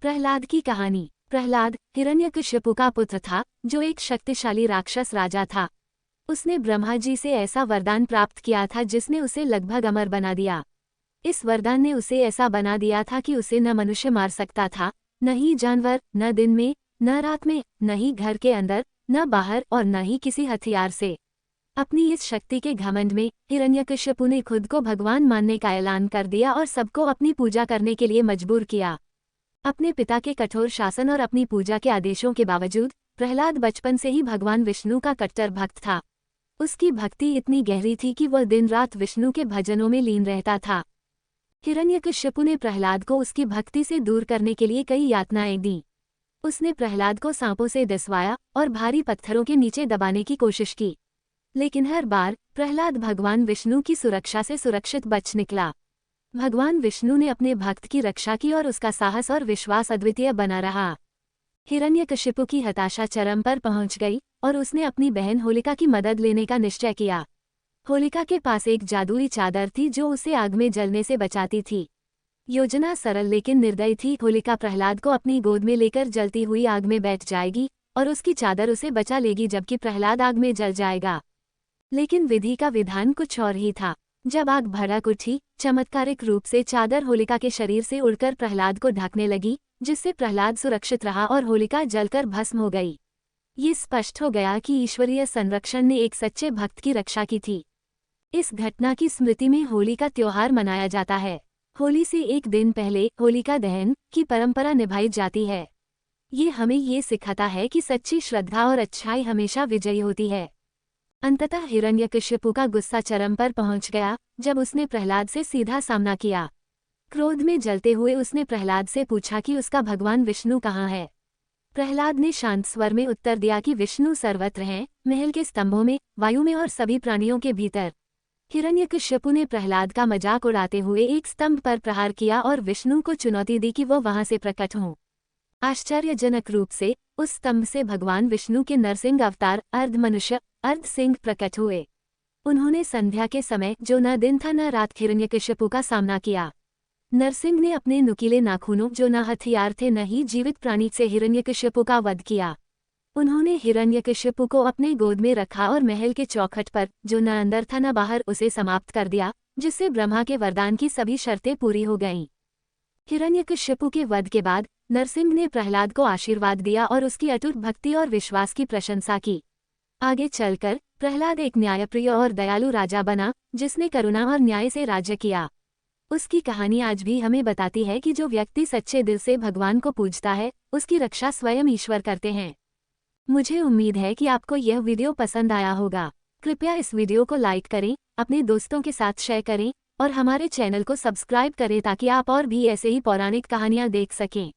प्रहलाद की कहानी। प्रहलाद हिरण्यकशिपु का पुत्र था, जो एक शक्तिशाली राक्षस राजा था। उसने ब्रह्मा जी से ऐसा वरदान प्राप्त किया था जिसने उसे लगभग अमर बना दिया। इस वरदान ने उसे ऐसा बना दिया था कि उसे न मनुष्य मार सकता था, न ही जानवर, न दिन में, न रात में, न ही घर के अंदर, न बाहर और न ही किसी हथियार से। अपनी इस शक्ति के घमंड में हिरण्यकशिपु ने खुद को भगवान मानने का ऐलान कर दिया और सबको अपनी पूजा करने के लिए मजबूर किया। अपने पिता के कठोर शासन और अपनी पूजा के आदेशों के बावजूद प्रहलाद बचपन से ही भगवान विष्णु का कट्टर भक्त था। उसकी भक्ति इतनी गहरी थी कि वह दिन रात विष्णु के भजनों में लीन रहता था। हिरण्यकशिपु ने प्रहलाद को उसकी भक्ति से दूर करने के लिए कई यातनाएं दी। उसने प्रहलाद को सांपों से डसवाया और भारी पत्थरों के नीचे दबाने की कोशिश की, लेकिन हर बार प्रहलाद भगवान विष्णु की सुरक्षा से सुरक्षित बच निकला। भगवान विष्णु ने अपने भक्त की रक्षा की और उसका साहस और विश्वास अद्वितीय बना रहा। हिरण्यकशिपु की हताशा चरम पर पहुंच गई और उसने अपनी बहन होलिका की मदद लेने का निश्चय किया। होलिका के पास एक जादुई चादर थी जो उसे आग में जलने से बचाती थी। योजना सरल लेकिन निर्दयी थी। होलिका प्रहलाद को अपनी गोद में लेकर जलती हुई आग में बैठ जाएगी और उसकी चादर उसे बचा लेगी, जबकि प्रहलाद आग में जल जाएगा। लेकिन विधि का विधान कुछ और ही था। जब आग भड़क उठी, चमत्कारिक रूप से चादर होलिका के शरीर से उड़कर प्रहलाद को ढकने लगी, जिससे प्रहलाद सुरक्षित रहा और होलिका जलकर भस्म हो गई। ये स्पष्ट हो गया कि ईश्वरीय संरक्षण ने एक सच्चे भक्त की रक्षा की थी। इस घटना की स्मृति में होली का त्योहार मनाया जाता है। होली से एक दिन पहले होलिका दहन की परंपरा निभाई जाती है। ये हमें ये सिखाता है कि सच्ची श्रद्धा और अच्छाई हमेशा विजयी होती है। अंततः हिरण्यकशिपु का गुस्सा चरम पर पहुंच गया जब उसने प्रहलाद से सीधा सामना किया। क्रोध में जलते हुए उसने प्रहलाद से पूछा कि उसका भगवान विष्णु कहाँ है। प्रहलाद ने शांत स्वर में उत्तर दिया कि विष्णु सर्वत्र हैं, महल के स्तंभों में, वायु में और सभी प्राणियों के भीतर। हिरण्यकशिपु ने प्रहलाद का मजाक उड़ाते हुए एक स्तंभ पर प्रहार किया और विष्णु को चुनौती दी कि वो वहां से प्रकट हों। आश्चर्यजनक रूप से उस स्तंभ से भगवान विष्णु के नरसिंह अवतार अर्ध मनुष्य अर्ध सिंह प्रकट हुए। उन्होंने संध्या के समय, जो न दिन था न रात, हिरण्यकशिपु का सामना किया। नरसिंह ने अपने नुकीले नाखूनों, जो न हथियार थे न ही जीवित प्राणी, से हिरण्यकशिपु का वध किया। उन्होंने हिरण्यकशिपु को अपने गोद में रखा और महल के चौखट पर, जो न अंदर था न बाहर, उसे समाप्त कर दिया, जिससे ब्रह्मा के वरदान की सभी शर्तें पूरी हो गईं। हिरण्यकशिपु के वध के बाद नरसिंह ने प्रहलाद को आशीर्वाद दिया और उसकी अटूट भक्ति और विश्वास की प्रशंसा की। आगे चलकर प्रहलाद एक न्यायप्रिय और दयालु राजा बना, जिसने करुणा और न्याय से राज्य किया। उसकी कहानी आज भी हमें बताती है कि जो व्यक्ति सच्चे दिल से भगवान को पूजता है, उसकी रक्षा स्वयं ईश्वर करते हैं। मुझे उम्मीद है कि आपको यह वीडियो पसंद आया होगा। कृपया इस वीडियो को लाइक करें, अपने दोस्तों के साथ शेयर करें और हमारे चैनल को सब्सक्राइब करें ताकि आप और भी ऐसे ही पौराणिक कहानियाँ देख सकें।